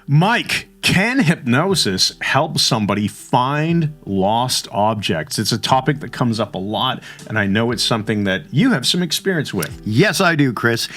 Mike, can hypnosis help somebody find lost objects? It's a topic that comes up a lot, and I know it's something that you have some experience with. Yes, I do, Chris.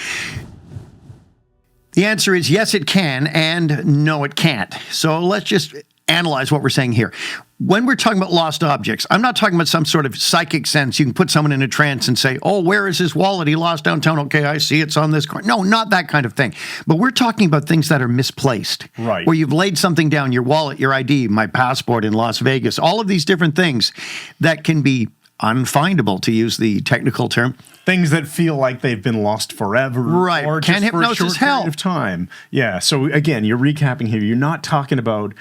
The answer is yes, it can, and no, it can't. So let's just analyze what we're saying here. When we're talking about lost objects, I'm not talking about some sort of psychic sense. You can put someone in a trance and say, oh, where is his wallet? He lost downtown. Okay, I see it's on this corner. No, not that kind of thing. But we're talking about things that are misplaced. Right. Where you've laid something down, your wallet, your ID, my passport in Las Vegas, all of these different things that can be unfindable, to use the technical term. Things that feel like they've been lost forever. Right. Or Can just for a hypnosis short help? period of time. Yeah. So again, you're recapping here. You're not talking about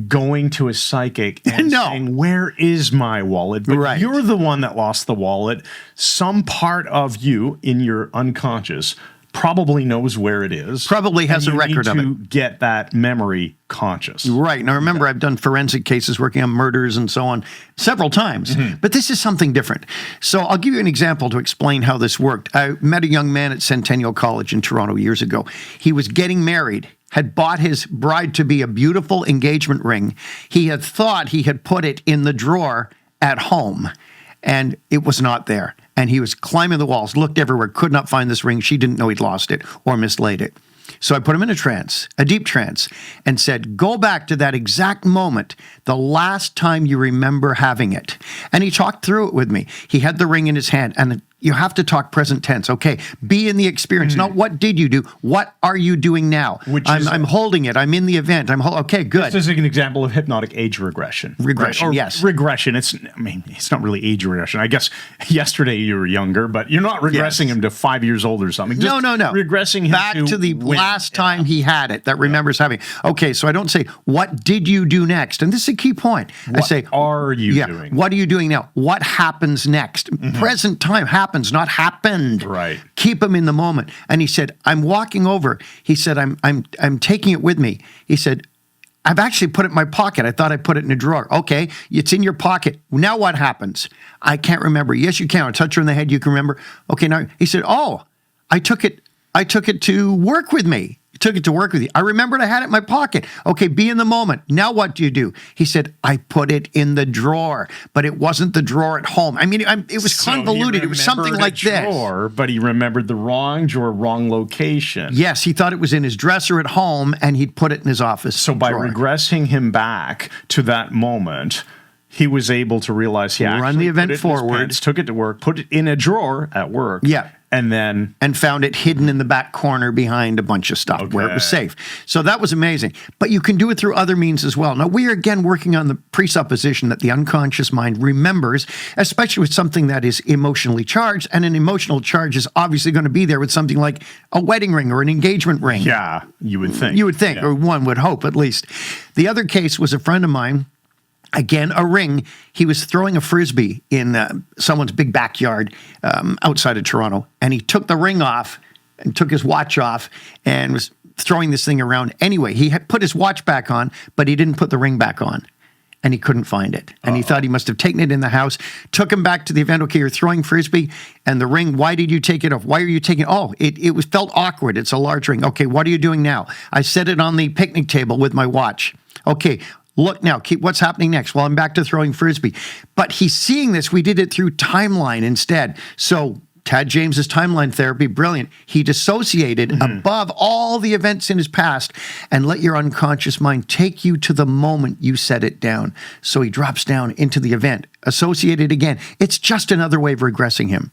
going to a psychic and saying, where is my wallet? But you're the one that lost the wallet. Some part of you in your unconscious probably knows where it is. Probably has a record of it. You need to get that memory conscious. Right. Now, remember, I've done forensic cases working on murders and so on several times, but this is something different. So I'll give you an example to explain how this worked. I met a young man at Centennial College in Toronto years ago. He was getting married, had bought his bride-to-be a beautiful engagement ring. He had thought he had put it in the drawer at home, and it was not there. And he was climbing the walls, looked everywhere, could not find this ring. She didn't know he'd lost it or mislaid it. So I put him in a trance, a deep trance, and said, go back to that exact moment, the last time you remember having it. And he talked through it with me. He had the ring in his hand, and you have to talk present tense. Okay, be in the experience. Not what did you do? What are you doing now? I'm holding it. I'm in the event. Okay, good. This is an example of hypnotic age regression. Regression, right? yes. Regression. It's not really age regression. I guess yesterday you were younger, but you're not regressing him to 5 years old or something. Just no. Regressing him back to the last time he had it that remembers having. Okay, so I don't say, what did you do next? And this is a key point. I say, are you doing? What are you doing now? What happens next? Present time happens, not happened. Right. Keep him in the moment. And he said, I'm walking over. He said, I'm taking it with me. He said, I've actually put it in my pocket. I thought I put it in a drawer. Okay, it's in your pocket. Now what happens? I can't remember. Yes, you can. I touch her in the head. You can remember. Okay, now he said, oh, I took it to work with me. Took it to work with you. I remembered I had it in my pocket. Okay, be in the moment. Now what do you do? He said, I put it in the drawer, but it wasn't the drawer at home. I mean, it was convoluted. It was something like this. But he remembered the wrong drawer, wrong location. Yes, he thought it was in his dresser at home, and he'd put it in his office So by regressing him back to that moment, he was able to realize he actually run the event put it forward, in his pants, took it to work, put it in a drawer at work. Yeah. And found it hidden in the back corner behind a bunch of stuff where it was safe. So that was amazing. But you can do it through other means as well. Now, we are again working on the presupposition that the unconscious mind remembers, especially with something that is emotionally charged. And an emotional charge is obviously going to be there with something like a wedding ring or an engagement ring. Yeah, you would think. You would think, or one would hope at least. The other case was a friend of mine. Again, a ring. He was throwing a Frisbee in someone's big backyard outside of Toronto. And he took the ring off and took his watch off and was throwing this thing around. Anyway, he had put his watch back on, but he didn't put the ring back on. And he couldn't find it. And he thought he must have taken it in the house, took him back to the event. Okay, you're throwing Frisbee and the ring. Why did you take it off? Why are you taking it? Oh, it was felt awkward. It's a large ring. Okay, what are you doing now? I set it on the picnic table with my watch. Okay, look now, what's happening next? Well, I'm back to throwing Frisbee. But he's seeing this. We did it through timeline instead. So Tad James's timeline therapy, brilliant. He dissociated above all the events in his past and let your unconscious mind take you to the moment you set it down. So he drops down into the event, associated again. It's just another way of regressing him.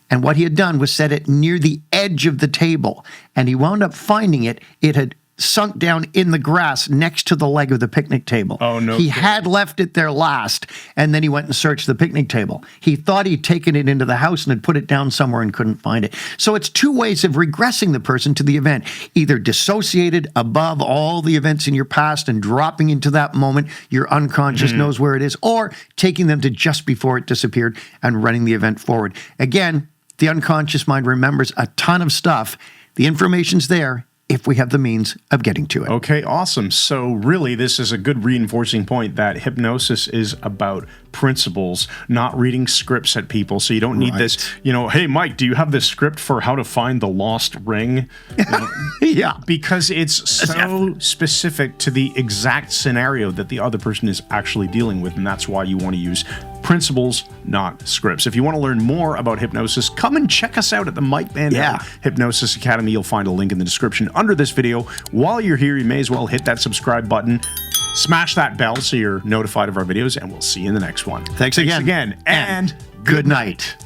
And what he had done was set it near the edge of the table. And he wound up finding it. It had sunk down in the grass next to the leg of the picnic table. Oh, no. He had left it there last, and then he went and searched the picnic table. He thought he'd taken it into the house and had put it down somewhere and couldn't find it. So it's two ways of regressing the person to the event, either dissociated above all the events in your past and dropping into that moment, your unconscious knows where it is, or taking them to just before it disappeared and running the event forward. Again, the unconscious mind remembers a ton of stuff. The information's there. if we have the means of getting to it. Okay, awesome. So really, this is a good reinforcing point that hypnosis is about principles, not reading scripts at people. So you don't need this, hey, Mike, do you have this script for how to find the lost ring? Yeah. Because it's so specific to the exact scenario that the other person is actually dealing with. And that's why you want to use principles, not scripts. If you want to learn more about hypnosis, come and check us out at the Mike Mandel Hypnosis Academy. You'll find a link in the description under this video. While you're here, you may as well hit that subscribe button, smash that bell so you're notified of our videos, and we'll see you in the next one. Thanks again, and good night.